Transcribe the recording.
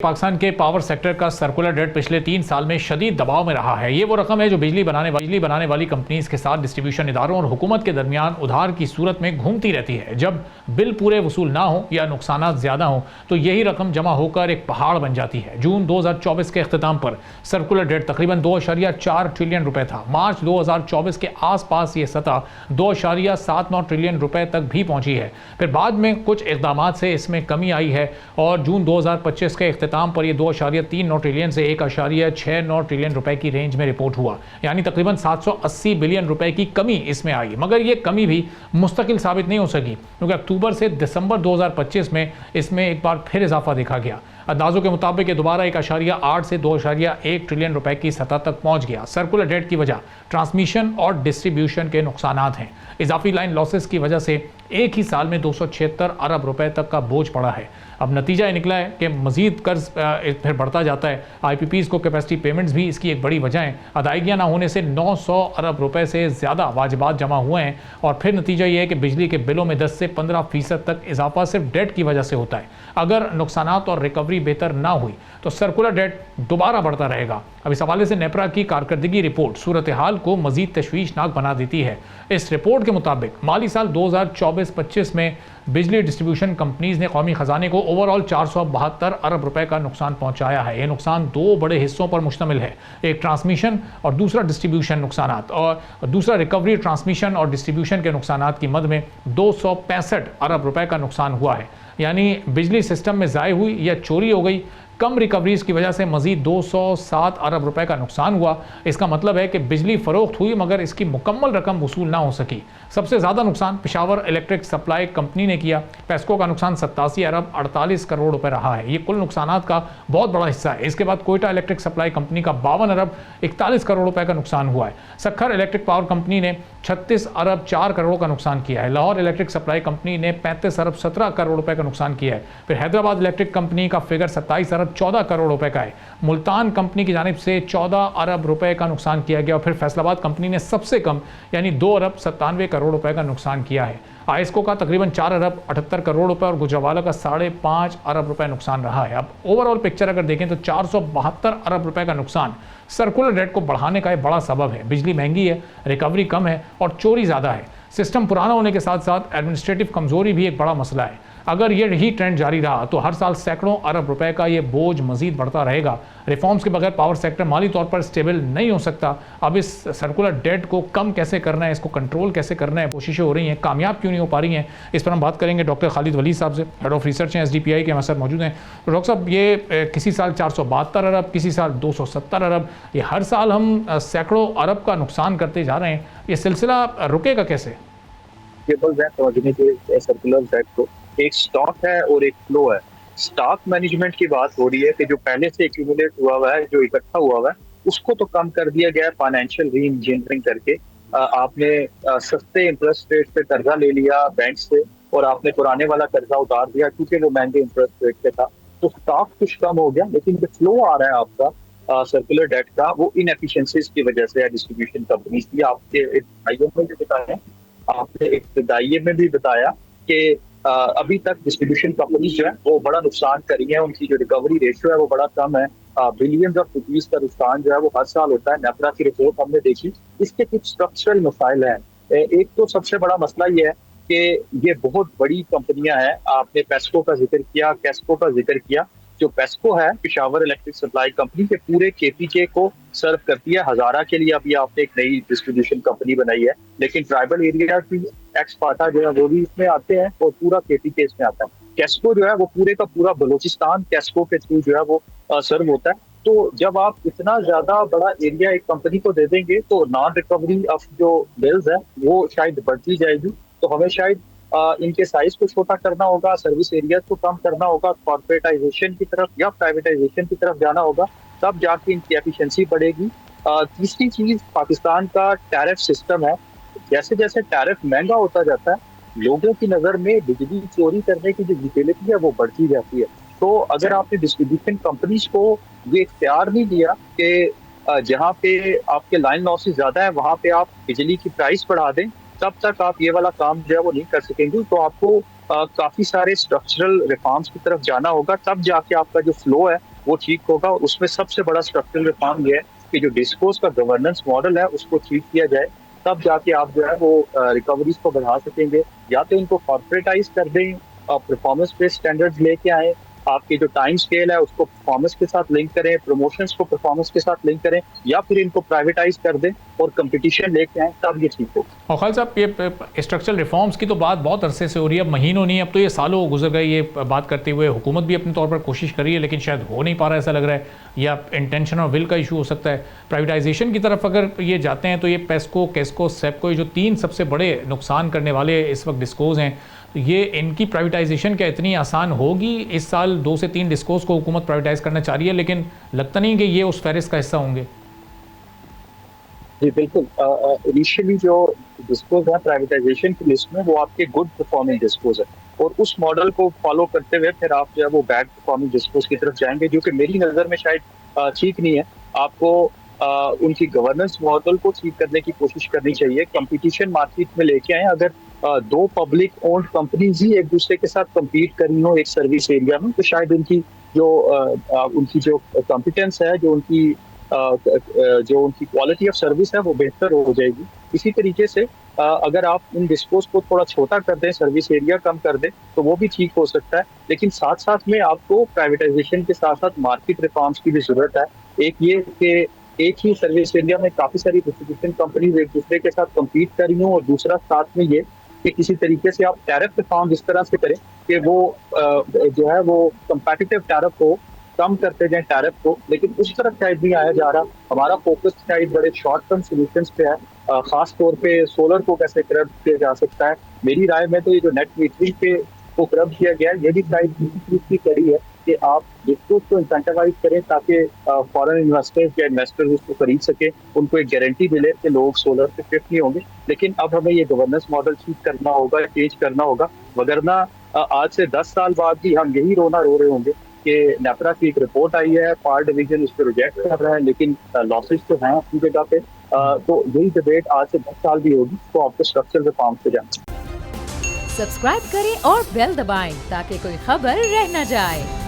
पाकिस्तान के power sector का circular debt पिछले 3 साल में शदीद दबाव में रहा है। ये वो रकम है जो बिजली बनाने वाली कंपनीज के साथ डिस्ट्रीब्यूशन इदारों और हुकूमत के दरमियान उधार की सूरत में घूमती रहती है। जब बिल पूरे वसूल ना हो या नुकसान ज़्यादा हो तो यही रकम जमा होकर एक पहाड़ बन जाती है। जून 2024 के अख्ताम पर सर्कुलर डेट तकरीबन 2.4 ट्रिलियन रुपए था। मार्च 2024 के आसपास ये सतह 2.79 ट्रिलियन रुपए तक भी पहुंची है। फिर बाद में कुछ इकदाम से इसमें कमी आई है और जून 2025 के अख्ताम पर यह 2.39 ट्रिलियन से 1.69 ट्रिलियन रुपए की रेंज में रिपोर्ट हुआ, यानी तकरीबन 780 बिलियन रुपए की कमी इसमें आई। मगर यह कमी भी मुस्तकिल साबित नहीं हो सकी क्योंकि अक्टूबर से दिसंबर 2025 में इसमें एक बार फिर इजाफा देखा गया। अंदाजों के मुताबिक दोबारा 1.8 से 2.1 ट्रिलियन रुपए की सतह तक पहुंच गया। सर्कुलर डेट की वजह ट्रांसमिशन और डिस्ट्रीब्यूशन के नुकसानात हैं। इजाफी लाइन लॉसेस की वजह से एक ही साल में 276 अरब रुपए तक का बोझ पड़ा है। अब नतीजा ये निकला है कि मजीद कर्ज फिर बढ़ता जाता है। IPPs को कैपेसिटी पेमेंट्स भी इसकी एक बड़ी वजह है। अदायगियाँ ना होने से 900 अरब रुपए से ज़्यादा वाजिबात जमा हुए हैं और फिर नतीजा ये है कि बिजली के बिलों में 10 से 15% तक इजाफा सिर्फ डेट की वजह से होता है। अगर नुकसानात और रिकवरी बेहतर ना हुई तो सर्कुलर डेट दोबारा बढ़ता रहेगा। अब इस हवाले से नेपरा की कारकर्दगी रिपोर्ट सूरत हाल को मजीद तशवीशनाक बना देती है। इस रिपोर्ट के मुताबिक माली साल 2024-25 में बिजली डिस्ट्रीब्यूशन कंपनीज ने कौमी खजाने को ओवरऑल 472 अरब रुपए का नुकसान पहुंचाया है। यह नुकसान दो बड़े हिस्सों पर मुश्तमिल है, एक ट्रांसमिशन और दूसरा डिस्ट्रीब्यूशन नुकसानात, और दूसरा रिकवरी ट्रांसमिशन और डिस्ट्रीब्यूशन के नुकसानात की मद में 265 अरब रुपए का नुकसान हुआ है। यानी बिजली सिस्टम में ज़ाय हुई या चोरी हो गई। कम रिकवरीज की वजह से मजीद 207 अरब रुपए का नुकसान हुआ। इसका मतलब है कि बिजली फरोख्त हुई मगर इसकी मुकम्मल रकम वसूल ना हो सकी। सबसे ज़्यादा नुकसान पेशावर इलेक्ट्रिक सप्लाई कंपनी ने किया। पेस्को का नुकसान 87 अरब 48 करोड़ रुपए रहा है। ये कुल नुकसानात का बहुत बड़ा हिस्सा है। इसके बाद कोयटा इलेक्ट्रिक सप्लाई कंपनी का 52 अरब 41 करोड़ रुपए का नुकसान हुआ है। सखर इलेक्ट्रिक पावर कंपनी ने 36 अरब 4 करोड़ का नुकसान किया है। लाहौर इलेक्ट्रिक सप्लाई कंपनी ने 35 अरब 17 करोड़ रुपए का नुकसान किया है। फिर हैदराबाद इलेक्ट्रिक कंपनी का फिगर 27 अरब 14 करोड़ रुपए का है। मुल्तान कंपनी की जानिब से 14 अरब रुपए का नुकसान किया गया और फिर फैसलाबाद कंपनी ने सबसे कम यानी 2 अरब 97 करोड़ रुपए का नुकसान किया है। आइस्को का तकरीबन 4 अरब 78 करोड़ रुपए और गुजरावाला का 5.5 अरब रुपए नुकसान रहा है। अब ओवरऑल पिक्चर अगर देखें तो 472 अरब रुपए का नुकसान सर्कुलर डेट को बढ़ाने का एक बड़ा सबब है। बिजली महंगी है, रिकवरी कम है और चोरी ज़्यादा है। सिस्टम पुराना होने के साथ साथ एडमिनिस्ट्रेटिव कमजोरी भी एक बड़ा मसला है। अगर ये ही ट्रेंड जारी रहा तो हर साल सैकड़ों अरब रुपए का ये बोझ मजीद बढ़ता रहेगा। रिफॉर्म्स के बगैर पावर सेक्टर माली तौर पर स्टेबल नहीं हो सकता। अब इस सर्कुलर डेट को कम कैसे करना है, इसको कंट्रोल कैसे करना है, कोशिशें हो रही हैं, कामयाब क्यों नहीं हो पा रही हैं, इस पर हम बात करेंगे डॉक्टर खालिद वली साहब से। हेड ऑफ रिसर्च हैं SDPI के हमारे साथ मौजूद हैं। तो डॉक्टर साहब, ये किसी साल 472 अरब, किसी साल 270 अरब, ये हर साल हम सैकड़ों अरब का नुकसान करते जा रहे हैं। ये सिलसिला रुकेगा कैसे? सर्कुलर डेट को एक स्टॉक है और एक फ्लो है। स्टॉक मैनेजमेंट की बात हो रही है कि जो पहले से एक्यूमुलेट हुआ है, जो इकट्ठा हुआ है, उसको तो कम कर दिया गया फाइनेंशियल री इंजीनियरिंग करके। आपने सस्ते इंटरेस्ट रेट पे कर्जा ले लिया बैंक से और आपने पुराने वाला कर्जा उतार दिया क्योंकि वो महंगे इंटरेस्ट रेट पे था, तो स्टॉक कुछ कम हो गया। लेकिन जो फ्लो आ रहा है आपका सर्कुलर डेट का, वो इनएफिशिएंसीज की वजह से है डिस्ट्रीब्यूशन कंपनीज की। आपके इब्तदाइयों में भी बताया, आपने इब्तदाइये में भी बताया कि अभी तक डिस्ट्रीब्यूशन कंपनी जो है वो बड़ा नुकसान करी है। उनकी जो रिकवरी रेशियो है वो बड़ा कम है। बिलियंस ऑफ रुपीज का नुकसान जो है वो हर साल होता है। नेपरा की रिपोर्ट हमने देखी, इसके कुछ स्ट्रक्चरल मसाइल हैं। एक तो सबसे बड़ा मसला ये है कि ये बहुत बड़ी कंपनियां हैं। आपने पेस्को का जिक्र किया, कैस्को का जिक्र किया। जो पेस्को है पेशावर इलेक्ट्रिक सप्लाई कंपनी के पूरे KPK को सर्व करती है। हजारा के लिए अभी आपने एक नई डिस्ट्रीब्यूशन कंपनी बनाई है, लेकिन ट्राइबल एरिया की एक्सपार्टा जो है वो भी इसमें आते हैं और पूरा KPK इसमें आता है। कैस्को जो है वो पूरे का पूरा बलूचिस्तान कैस्को के थ्रू जो है वो सर्व होता है। तो जब आप इतना ज्यादा बड़ा एरिया एक कंपनी को दे देंगे तो नॉन रिकवरी ऑफ जो बिल्स है वो शायद बढ़ती जाएगी। तो हमें शायद इनके साइज को छोटा करना होगा, सर्विस एरिया को कम करना होगा, कॉर्पोरेटाइजेशन की तरफ या प्राइवेटाइजेशन की तरफ जाना होगा, तब जाके इनकी एफिशिएंसी बढ़ेगी। तीसरी चीज पाकिस्तान का टैरिफ सिस्टम है। जैसे जैसे टैरिफ महंगा होता जाता है, लोगों की नजर में बिजली चोरी करने की जो यूटिलिटी है वो बढ़ती जाती है। तो अगर आपने डिस्ट्रीब्यूशन कंपनीज को ये इख्तियार नहीं दिया कि जहाँ पे आपके लाइन लॉसेस ज्यादा है वहां पे आप बिजली की प्राइस बढ़ा दें, तब तक आप ये वाला काम जो है वो नहीं कर सकेंगे। तो आपको काफी सारे स्ट्रक्चरल रिफॉर्म्स की तरफ जाना होगा, तब जाके आपका जो फ्लो है वो ठीक होगा। और उसमें सबसे बड़ा स्ट्रक्चरल रिफॉर्म ये है कि जो डिस्कोस का गवर्नेंस मॉडल है उसको ठीक किया जाए, तब जाके आप जो है वो रिकवरीज को बढ़ा सकेंगे। या तो इनको कॉर्पोरेटाइज कर दें, परफॉर्मेंस बेस्ड स्टैंडर्ड्स लेके आए, आपके जो टाइम स्केल है उसको परफॉर्मेंस के साथ लिंक करें, प्रमोशंस को परफॉर्मेंस के साथ लिंक करें, या फिर इनको प्राइवेटाइज कर दें और कंपटीशन लेके आए, तब ये ठीक हो। और खालिद साहब, ये स्ट्रक्चरल रिफॉर्म्स की तो बात बहुत अरसे से हो रही है, अब महीनों नहीं, अब तो ये सालों गुजर गए ये बात करते हुए। हुकूमत भी अपने तौर पर कोशिश कर रही है लेकिन शायद हो नहीं पा रहा है, ऐसा लग रहा है, या इंटेंशन और विल का इशू हो सकता है। प्राइवेटाइजेशन की तरफ अगर ये जाते हैं तो ये पेस्को, केस्को, सेपको, ये जो 3 सबसे बड़े नुकसान करने वाले इस वक्त डिस्कोज हैं, तो ये इनकी प्राइवेटाइजेशन क्या इतनी आसान होगी? इस साल 2 से 3 डिस्कोज को हुकूमत प्राइवेटाइज करना चाह रही है, लेकिन लगता नहीं कि ये उस फहरिस्त का हिस्सा होंगे। जी बिल्कुल, इनिशियली जो डिस्कोज है प्राइवेटाइजेशन की लिस्ट में, वो आपके गुड परफॉर्मिंग डिस्कोज है, और उस मॉडल को फॉलो करते हुए फिर आप जो है वो बैड परफॉर्मिंग डिस्कोज की तरफ जाएंगे, जो कि मेरी नज़र में शायद ठीक नहीं है। आपको उनकी गवर्नेंस मॉडल को ठीक करने की कोशिश करनी चाहिए, कंपटीशन मार्केट में लेके आए। अगर 2 पब्लिक ओन्ड कंपनीज ही एक दूसरे के साथ कम्पीट कर रही हो एक सर्विस एरिया में, तो शायद उनकी जो कॉम्पिटेंस है, जो उनकी क्वालिटी ऑफ सर्विस है, वो बेहतर हो जाएगी। इसी तरीके से अगर आप इन डिस्कोज को थोड़ा छोटा कर दें, सर्विस एरिया कम कर दें, तो वो भी ठीक हो सकता है। लेकिन साथ साथ में आपको प्राइवेटाइजेशन के साथ साथ मार्केट रिफॉर्म्स की भी जरूरत है। एक ये कि एक ही सर्विस एरिया में काफी सारी डिस्ट्रीब्यूशन कंपनीज एक दूसरे के साथ कम्पीट कर रही हों, और दूसरा साथ में ये कि किसी तरीके से आप टैरिफ रिफॉर्म इस तरह से करें कि वो जो है वो कंपेटिटिव टैरिफ को कम करते जाएं टैरिफ को, लेकिन उस तरफ शायद नहीं आया जा रहा। हमारा फोकस शायद बड़े शॉर्ट टर्म सोल्यूशंस पे है, खास तौर पे सोलर को कैसे कर्ब किया जा सकता है। मेरी राय में तो ये जो नेट मीटरिंग पे को कर्ब किया गया है, ये भी शायद इसी चीज की कड़ी है कि आप डिस्कोज को इंसेंटिवाइज करें ताकि फॉरेन इन्वेस्टर्स या इन्वेस्टर्स उसको खरीद सके, उनको एक गारंटी मिले कि लोग सोलर पे शिफ्ट नहीं होंगे। लेकिन अब हमें ये गवर्नेंस मॉडल ठीक करना होगा, चेंज करना होगा, वगरना आज से 10 साल बाद भी हम यही रोना रो रहे होंगे कि नेपरा की एक रिपोर्ट आई है, पावर डिवीजन इस पर रिजेक्ट कर रहा है, लेकिन लॉसेज तो हैं अपनी जगह पे। तो यही डिबेट आज से 10 साल भी होगी, तो आपको स्ट्रक्चरल रिफॉर्म से जाना। सब्सक्राइब करें और बेल दबाएं ताकि कोई खबर रह न जाए।